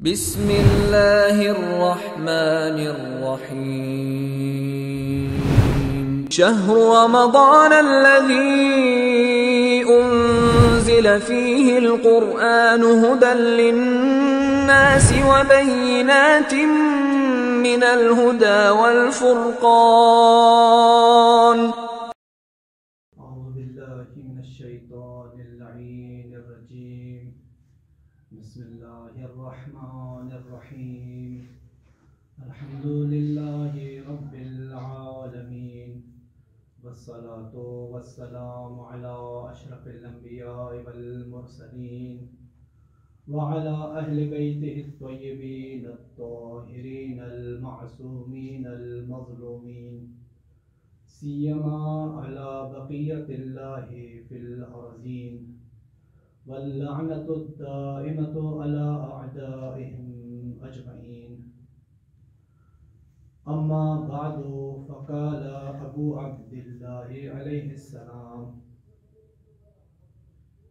بسم اللہ الرحمن الرحیم شہر رمضان الذی انزل فیہ القرآن ھدی للناس وبینات من الھدی والفرقان اعوذ باللہ من الشیطان اللعین الرجیم بسم اللہ الرحمن الرحیم الحمد للہ رب العالمین والصلاة والسلام علی اشرف الانبیاء والمرسلین وعلى اہل بیتہ الطیبین الطاہرین المعصومین المظلومین سیما علی بقیت اللہ فی الارضین واللعنۃ الدائمۃ علی اعدائہم اجمعین اما بعد فقال ابو عبد اللہ علیہ السلام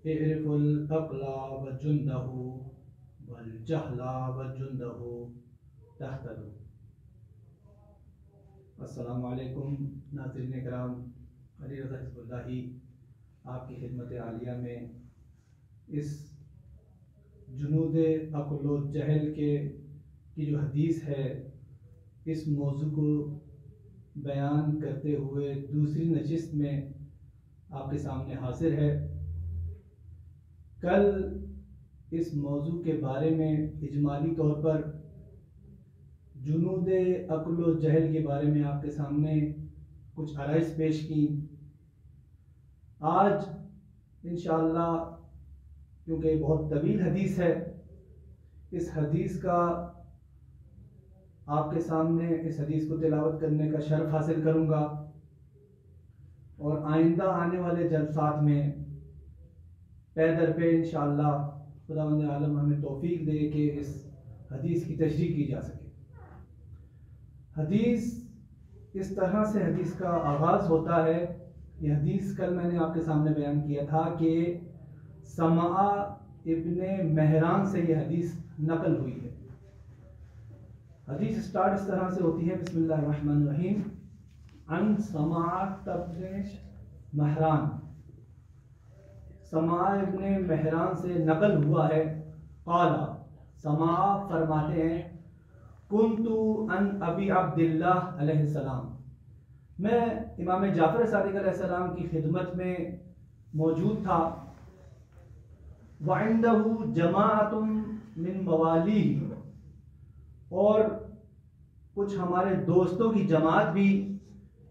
اعرف العقل وجندہ والجہل وجندہ تہتدوا۔ السلام علیکم ناظرین کرام، علی رضا حزب اللہ آپ کی خدمت عالیہ میں اس جنود عقل و جہل کی جو حدیث ہے، اس موضوع کو بیان کرتے ہوئے دوسری نشست میں آپ کے سامنے حاضر ہے۔ کل اس موضوع کے بارے میں اجمالی طور پر جنود عقل و جہل کے بارے میں آپ کے سامنے کچھ آرائز پیش کی۔ آج انشاءاللہ کیونکہ بہت طویل حدیث ہے، اس حدیث کا آپ کے سامنے اس حدیث کو تلاوت کرنے کا شرف حاصل کروں گا، اور آئندہ آنے والے جلسات میں پے در پے انشاءاللہ خداوند عالم ہمیں توفیق دے کہ اس حدیث کی تشریح کی جا سکے۔ حدیث اس طرح سے حدیث کا آغاز ہوتا ہے۔ یہ حدیث کل میں نے آپ کے سامنے بیان کیا تھا کہ سمع ابن مہران سے یہ حدیث نقل ہوئی ہے۔ حدیث سٹارٹ اس طرح سے ہوتی ہے، بسم اللہ الرحمن الرحیم، عن سمع ابن مہران، سمع ابن مہران سے نقل ہوا ہے، قال، سمع فرماتے ہیں، کنت ان ابی عبداللہ علیہ السلام، میں امام جعفر صادق علیہ السلام کی خدمت میں موجود تھا، وعندہ جماعت من موالیہ، اور کچھ ہمارے دوستوں کی جماعت بھی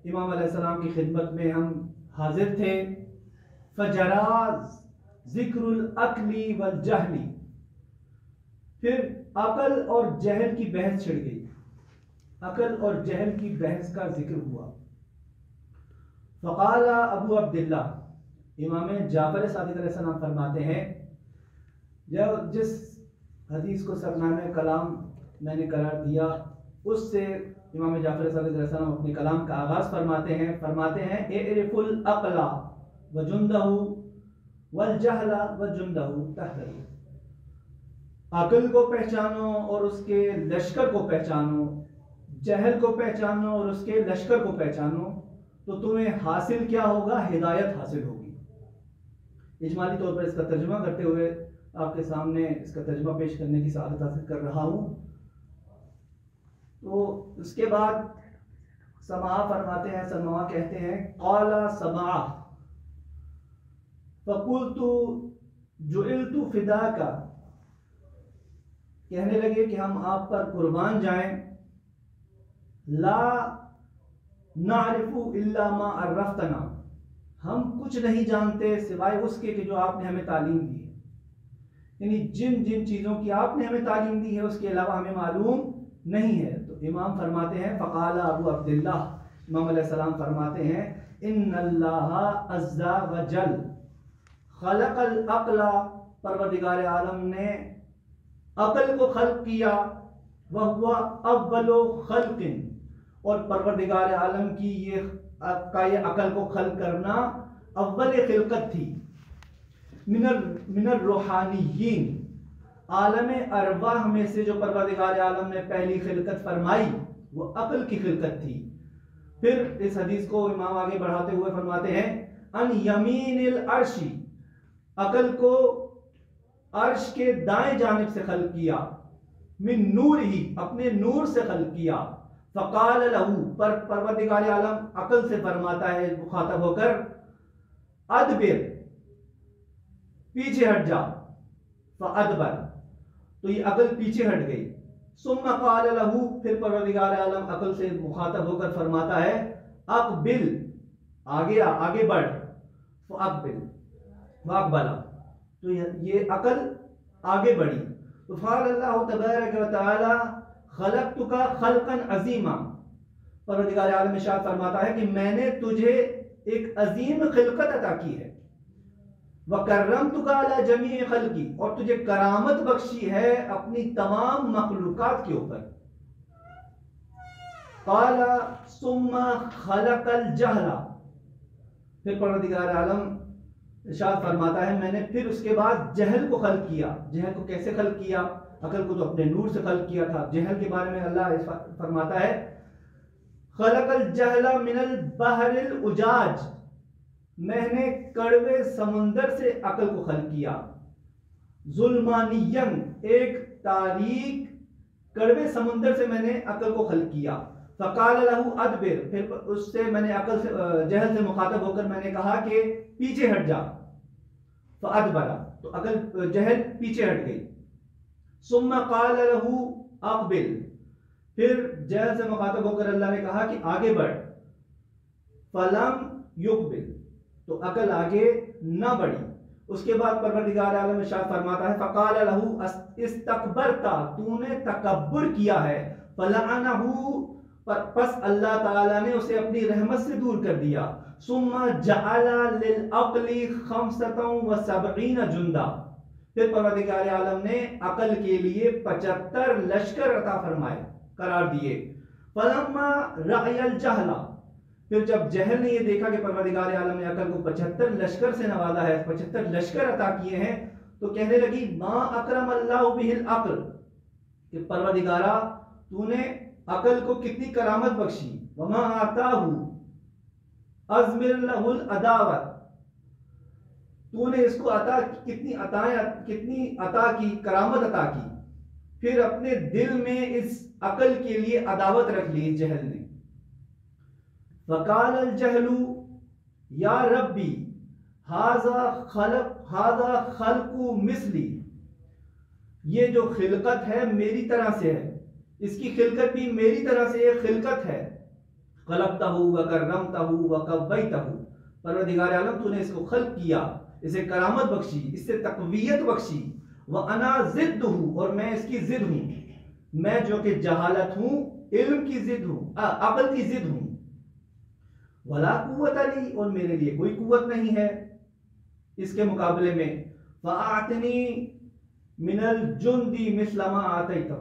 امام علیہ السلام کی خدمت میں ہم حاضر تھے، فجرا ذکر العقل والجہل، پھر عقل اور جہل کی بحث چھڑ گئی، عقل اور جہل کی بحث کا ذکر ہوا۔ فقال ابو عبداللہ، امام جعفر صادق علیہ السلام فرماتے ہیں، جس حدیث کو سرنامہ کلام میں نے قرار دیا، اس سے امام جعفر صادق علیہ السلام اپنے کلام کا آغاز فرماتے ہیں اعرف العقل وجندہ والجہل وجندہ تہتدوا، عقل کو پہچانو اور اس کے لشکر کو پہچانو، جہل کو پہچانو اور اس کے لشکر کو پہچانو، تو تمہیں حاصل کیا ہوگا؟ ہدایت حاصل ہوگی۔ اجمالی طور پر اس کا ترجمہ کرتے ہوئے آپ کے سامنے اس کا ترجمہ پیش کرنے کی سعادت حاصل کر رہا ہوں۔ تو اس کے بعد سمع فرماتے ہیں، سمع کہتے ہیں، قال سمع فقلت جعلت فداک، کہنے لگے کہ ہم آپ پر قربان جائیں، لا نعرف الا ما عرفتنا، ہم کچھ نہیں جانتے سوائے اس کے کہ جو آپ نے ہمیں تعلیم دی ہے، یعنی جن چیزوں کی آپ نے ہمیں تعلیم دی ہے اس کے علاوہ ہمیں معلوم نہیں ہے۔ تو امام فرماتے ہیں، فقال ابو عبداللہ، امام علیہ السلام فرماتے ہیں، ان اللہ عز وجل خلق العقل، پروردگار عالم نے عقل کو خلق کیا، وہو اول خلق، اور پروردگار عالم کی یہ عقل کو خلق کرنا اول خلقت تھی، من الروحانیین، عالم ارواح میں سے جو پروردگار عالم نے پہلی خلقت فرمائی وہ عقل کی خلقت تھی۔ پھر اس حدیث کو امام آگے بڑھاتے ہوئے فرماتے ہیں ان یمین العرش، عقل کو عرش کے دائیں جانب سے خلق کیا، من نور ہی، اپنے نور سے خلق کیا، فقال لہو، پر پروردگار عالم عقل سے فرماتا ہے مخاطب ہو کر ادبر، پیچھے ہٹ جا، فادبر، تو یہ عقل پیچھے ہٹ گئی۔ ثم قال لہو، پھر پروردگار عالم عقل سے مخاطب ہو کر فرماتا ہے اقبل، آگے بڑھ، فاقبل، واقبلا، تو یہ عقل آگے بڑھی۔ تو قال اللہ تبارک و تعالی خلقتک خلقا عظیما، پروردگار عالم ارشاد فرماتا ہے کہ میں نے تجھے ایک عظیم خلقت عطا کی ہے، وَكَرَّمْتُكَ عَلَى جَمِيعِ خَلْقِي، اور تجھے کرامت بخشی ہے اپنی تمام مخلوقات کے اوپر۔ قَالَ ثُمَّ خَلَقَ الْجَهْلَ، پھر پروردگار عالم ارشاد فرماتا ہے میں نے پھر اس کے بعد جہل کو خلق کیا۔ جہل کو کیسے خلق کیا؟ عقل کو تو اپنے نور سے خلق کیا تھا۔ جہل کے بارے میں اللہ فرماتا ہے خَلَقَ الْجَهْلَ مِنَ الْبَحْرِ الْأُجَاجِ، میں نے کڑوے سمندر سے عقل کو خلق کیا، ظلمانین، ایک تاریک کڑوے سمندر سے میں نے عقل کو خلق کیا، فقال لہو ادبر، پھر اس سے میں نے عقل سے جہل سے مخاطب ہو کر میں نے کہا کہ پیچھے ہٹ جا، فادبر، تو عقل جہل پیچھے ہٹ گئی۔ ثم قال لہو اقبل، پھر جہل سے مخاطب ہو کر اللہ نے کہا کہ آگے بڑھ، فلم یقبل، تو عقل آگے نہ بڑھی۔ اس کے بعد پروردگار عالم ارشاد فرماتا ہے فقال لہو استکبرتا، تو نے تکبر کیا ہے، فلعنہ، پس اللہ تعالیٰ نے اسے اپنی رحمت سے دور کر دیا۔ ثم جعل للعقل 75 جندا، پھر پروردگار عالم نے عقل کے لیے 75 لشکر عطا فرمائے، قرار دیے۔ فلما رأی الجہل، پھر جب جہل نے یہ دیکھا کہ پروردگار عالم نے عقل کو 75 لشکر سے نوازا ہے، 75 لشکر عطا کیے ہیں، تو کہنے لگی ما اکرم اللہ بہ العقل، کہ پروردگارا تو نے عقل کو کتنی کرامت بخشی، وما آتاہ ازمر لہ العداوت، تو نے اس کو عطا کتنی عطا کی، کرامت عطا کی، پھر اپنے دل میں اس عقل کے لیے عداوت رکھ لی اس جہل نے۔ فقال الجہل یا ربی ھذا خلق مثلی، یہ جو خلقت ہے میری طرح سے ہے، اس کی خلقت بھی میری طرح سے ایک خلقت ہے۔ خلقتہ وکرمتہ وقویتہ، پروردگار عالم تو نے اس کو خلق کیا، اسے کرامت بخشی، اس سے تقویت بخشی، وانا ضدہ، اور میں اس کی ضد ہوں، میں جو کہ جہالت ہوں علم کی ضد ہوں، عقل کی ضد ہوں۔ ولا قوت لی، اور میرے لیے کوئی قوت نہیں ہے اس کے مقابلے میں۔ فاعطنی من الجند مثل ما آتیتہ،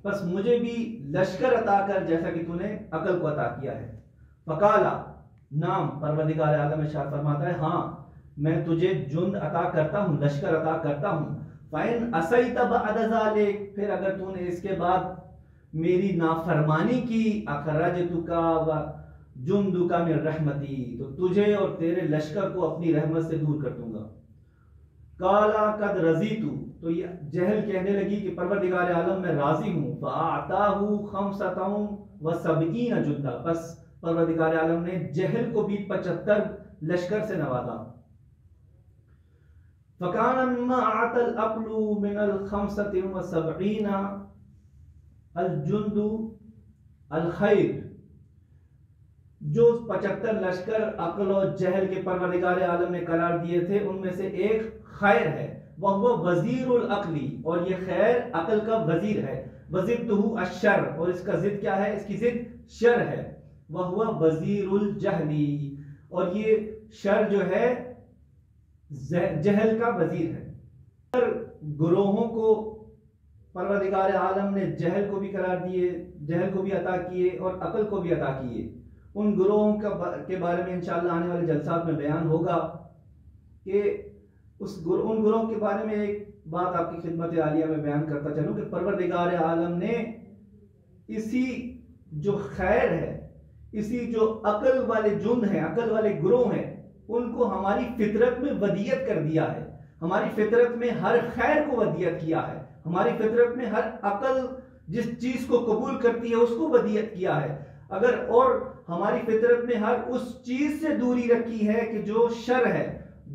بس مجھے بھی لشکر عطا کر جیسا کہ تو نے عقل کو عطا کیا ہے۔ فقالا، نام، پروردگار عالم ارشاد فرماتا ہے ہاں میں تجھے جند عطا کرتا ہوں، لشکر عطا کرتا ہوں۔ فَإِنْ أَسَيْتَ بَعْدَ ذَلِكَ، پھر اگر تو نے اس کے بعد میری نافرمانی کی، أَخْرَجْتُكَ جندک من رحمتی، تو تجھے اور تیرے لشکر کو اپنی رحمت سے دور کر دوں گا۔ قالا قد رضیت، تو یہ جہل کہنے لگی کہ پروردگار عالم میں راضی ہوں۔ فاعطاہ 75 جندا، بس پروردگار عالم نے جہل کو بھی 75 لشکر سے نوازا۔ فکان مما اعطى العقل من 75 الجند الخیر، جو 75 لشکر عقل و جہل کے پروردگار عالم نے قرار دیے تھے ان میں سے ایک خیر ہے، وہ وزیر العقلی، اور یہ خیر عقل کا وزیر ہے۔ وضدہ الشر، اور اس کا ضد کیا ہے؟ اس کی ضد شر ہے۔ وہ وزیر الجہلی، اور یہ شر جو ہے جہل کا وزیر ہے۔ گروہوں کو پروردگار عالم نے جہل کو بھی قرار دیے، جہل کو بھی عطا کیے اور عقل کو بھی عطا کیے۔ ان گروہوں کے بارے میں انشاءاللہ آنے والے جلسات میں بیان ہوگا کہ ان گروہوں کے بارے میں ایک بات آپ کی خدمت عالیہ میں بیان کرتا چلوں کہ پروردگار عالم نے اسی جو خیر ہے، اسی جو عقل والے جند ہیں، عقل والے گروہ ہیں، ان کو ہماری فطرت میں ودیت کر دیا ہے، ہماری فطرت میں ہر خیر کو ودیت کیا ہے، ہماری فطرت میں ہر عقل جس چیز کو قبول کرتی ہے اس کو ودیت کیا ہے، اگر اور ہماری فطرت میں ہر اس چیز سے دوری رکھی ہے کہ جو شر ہے،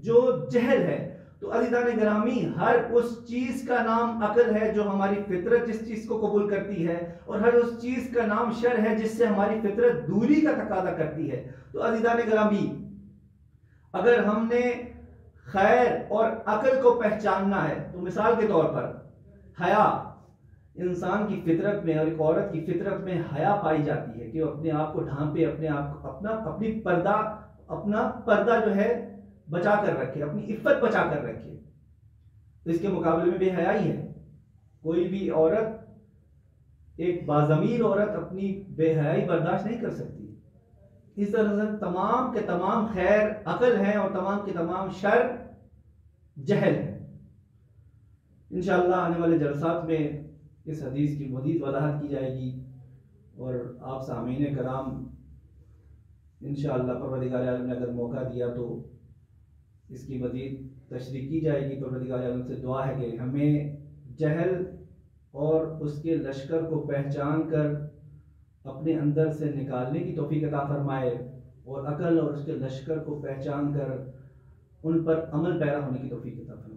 جو جہل ہے، تو عزیزان گرامی ہر اس چیز کا نام عقل ہے جو ہماری فطرت جس چیز کو قبول کرتی ہے، اور ہر اس چیز کا نام شر ہے جس سے ہماری فطرت دوری کا تقاضا کرتی ہے۔ تو عزیزان گرامی اگر ہم نے خیر اور عقل کو پہچاننا ہے تو مثال کے طور پر حیا، انسان کی فطرت میں اور ایک عورت کی فطرت میں حیا پائی جاتی ہے کہ وہ اپنے آپ کو ڈھانپے، اپنے آپ کو اپنا پردہ جو ہے بچا کر رکھے، اپنی عفت بچا کر رکھے۔ تو اس کے مقابلے میں بے حیائی ہے، کوئی بھی عورت، ایک باضمیر عورت اپنی بے حیائی برداشت نہیں کر سکتی۔ اس طرح سے تمام کے تمام خیر عقل ہیں اور تمام کے تمام شر جہل ہے۔ انشاءاللہ آنے والے جلسات میں اس حدیث کی مزید وضاحت کی جائے گی، اور آپ سامعین کرام انشاءاللہ پروردگار عالم نے اگر موقع دیا تو اس کی مزید تشریح کی جائے گی۔ پروردگار عالم سے دعا ہے کہ ہمیں جہل اور اس کے لشکر کو پہچان کر اپنے اندر سے نکالنے کی توفیق عطا فرمائے، اور عقل اور اس کے لشکر کو پہچان کر ان پر عمل پیرا ہونے کی توفیق عطا فرمائے۔